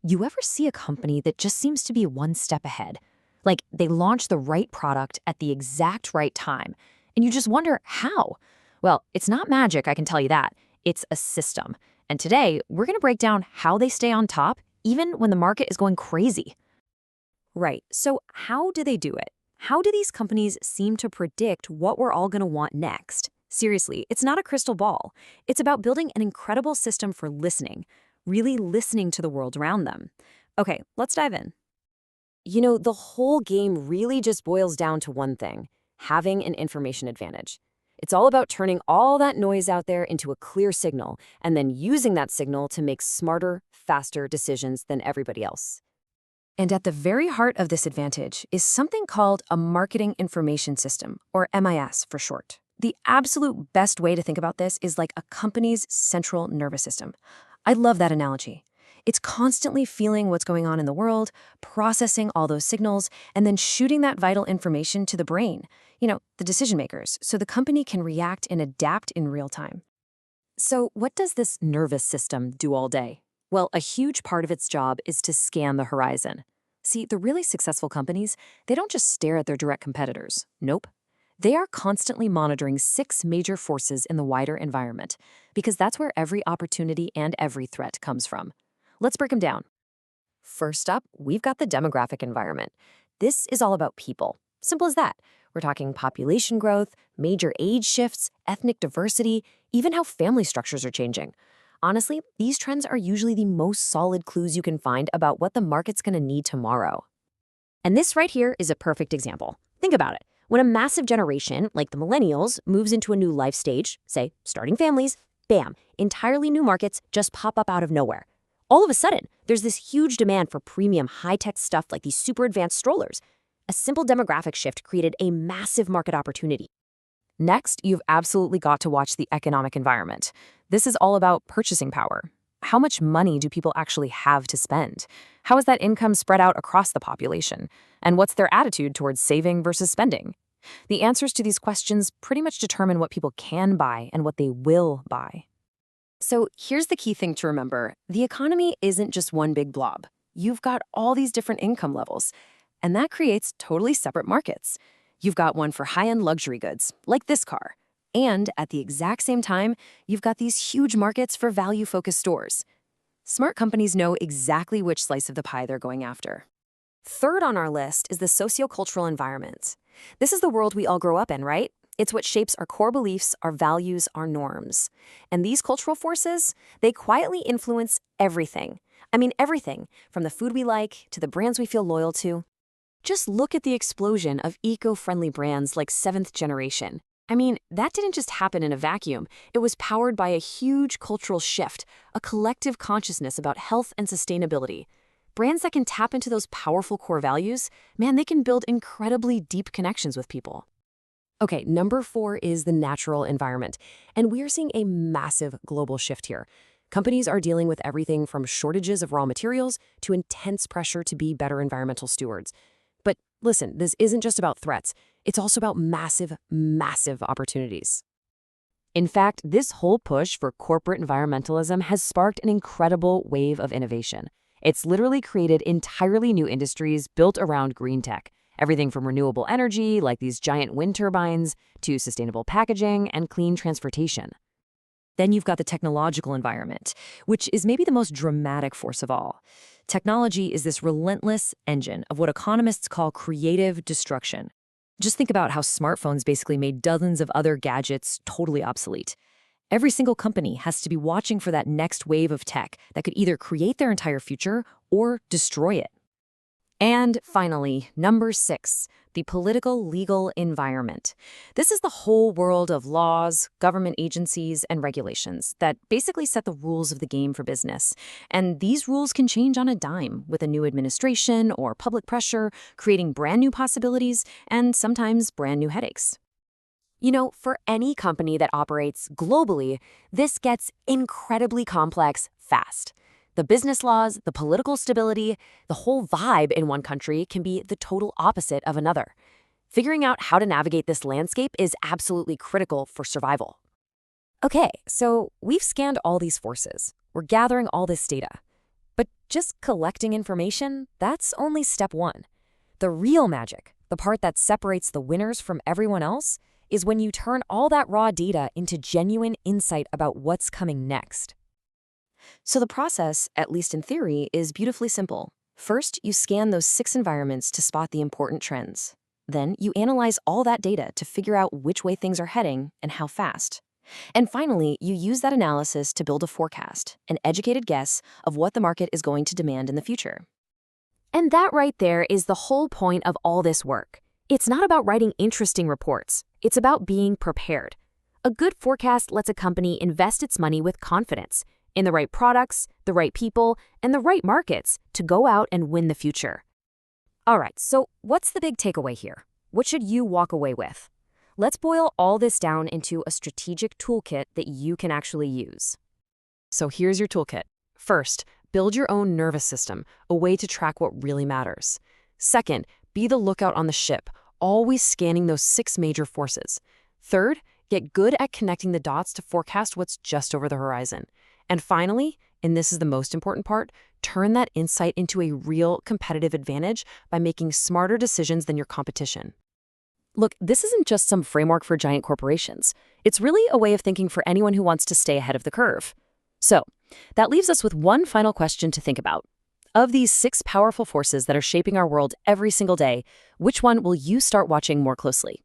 You ever see a company that just seems to be one step ahead? Like they launch the right product at the exact right time, and you just wonder how? Well, it's not magic, I can tell you that. It's a system. And today, we're going to break down how they stay on top, even when the market is going crazy. Right. So, how do they do it? How do these companies seem to predict what we're all going to want next? Seriously, it's not a crystal ball. It's about building an incredible system for listening, really listening to the world around them. Okay, let's dive in. The whole game really just boils down to one thing: having an information advantage. It's all about turning all that noise out there into a clear signal and then using that signal to make smarter, faster decisions than everybody else. And at the very heart of this advantage is something called a marketing information system, or MIS for short. The absolute best way to think about this is like a company's central nervous system. I love that analogy. It's constantly feeling what's going on in the world, processing all those signals, and then shooting that vital information to the brain, the decision makers, so the company can react and adapt in real time. So, what does this nervous system do all day? Well, a huge part of its job is to scan the horizon. See, the really successful companies, they don't just stare at their direct competitors. Nope. They are constantly monitoring six major forces in the wider environment, because that's where every opportunity and every threat comes from. Let's break them down. First up, we've got the demographic environment. This is all about people. Simple as that. We're talking population growth, major age shifts, ethnic diversity, even how family structures are changing. Honestly, these trends are usually the most solid clues you can find about what the market's going to need tomorrow. And this right here is a perfect example. Think about it. When a massive generation, like the millennials, moves into a new life stage, say, starting families, bam, entirely new markets just pop up out of nowhere. All of a sudden, there's this huge demand for premium high-tech stuff like these super advanced strollers. A simple demographic shift created a massive market opportunity. Next, you've absolutely got to watch the economic environment. This is all about purchasing power. How much money do people actually have to spend? How is that income spread out across the population? And what's their attitude towards saving versus spending? The answers to these questions pretty much determine what people can buy and what they will buy. So here's the key thing to remember. The economy isn't just one big blob. You've got all these different income levels, and that creates totally separate markets. You've got one for high-end luxury goods, like this car. And at the exact same time, you've got these huge markets for value-focused stores. Smart companies know exactly which slice of the pie they're going after. Third on our list is the sociocultural environment. This is the world we all grow up in, right? It's what shapes our core beliefs, our values, our norms. And these cultural forces, they quietly influence everything. I mean, everything, from the food we like to the brands we feel loyal to. Just look at the explosion of eco-friendly brands like Seventh Generation. I mean, that didn't just happen in a vacuum. It was powered by a huge cultural shift, a collective consciousness about health and sustainability. Brands that can tap into those powerful core values, man, they can build incredibly deep connections with people. Okay, number 4 is the natural environment. And we are seeing a massive global shift here. Companies are dealing with everything from shortages of raw materials to intense pressure to be better environmental stewards. But listen, this isn't just about threats. It's also about massive, massive opportunities. In fact, this whole push for corporate environmentalism has sparked an incredible wave of innovation. It's literally created entirely new industries built around green tech. Everything from renewable energy, like these giant wind turbines, to sustainable packaging and clean transportation. Then you've got the technological environment, which is maybe the most dramatic force of all. Technology is this relentless engine of what economists call creative destruction. Just think about how smartphones basically made dozens of other gadgets totally obsolete. Every single company has to be watching for that next wave of tech that could either create their entire future or destroy it. And finally, number 6, the political legal environment. This is the whole world of laws, government agencies, and regulations that basically set the rules of the game for business. And these rules can change on a dime with a new administration or public pressure, creating brand new possibilities and sometimes brand new headaches. For any company that operates globally, this gets incredibly complex fast. The business laws, the political stability, the whole vibe in one country can be the total opposite of another. Figuring out how to navigate this landscape is absolutely critical for survival. Okay, so we've scanned all these forces. We're gathering all this data. But just collecting information, that's only step one. The real magic, the part that separates the winners from everyone else, is when you turn all that raw data into genuine insight about what's coming next. So the process, at least in theory, is beautifully simple. First, you scan those 6 environments to spot the important trends. Then, you analyze all that data to figure out which way things are heading and how fast. And finally, you use that analysis to build a forecast, an educated guess of what the market is going to demand in the future. And that right there is the whole point of all this work. It's not about writing interesting reports. It's about being prepared. A good forecast lets a company invest its money with confidence in the right products, the right people, and the right markets to go out and win the future. All right, so what's the big takeaway here? What should you walk away with? Let's boil all this down into a strategic toolkit that you can actually use. So here's your toolkit. First, build your own nervous system, a way to track what really matters. Second, be the lookout on the ship, always scanning those 6 major forces. Third, get good at connecting the dots to forecast what's just over the horizon. And finally, and this is the most important part, turn that insight into a real competitive advantage by making smarter decisions than your competition. Look, this isn't just some framework for giant corporations. It's really a way of thinking for anyone who wants to stay ahead of the curve. So, that leaves us with one final question to think about. Of these 6 powerful forces that are shaping our world every single day, which one will you start watching more closely?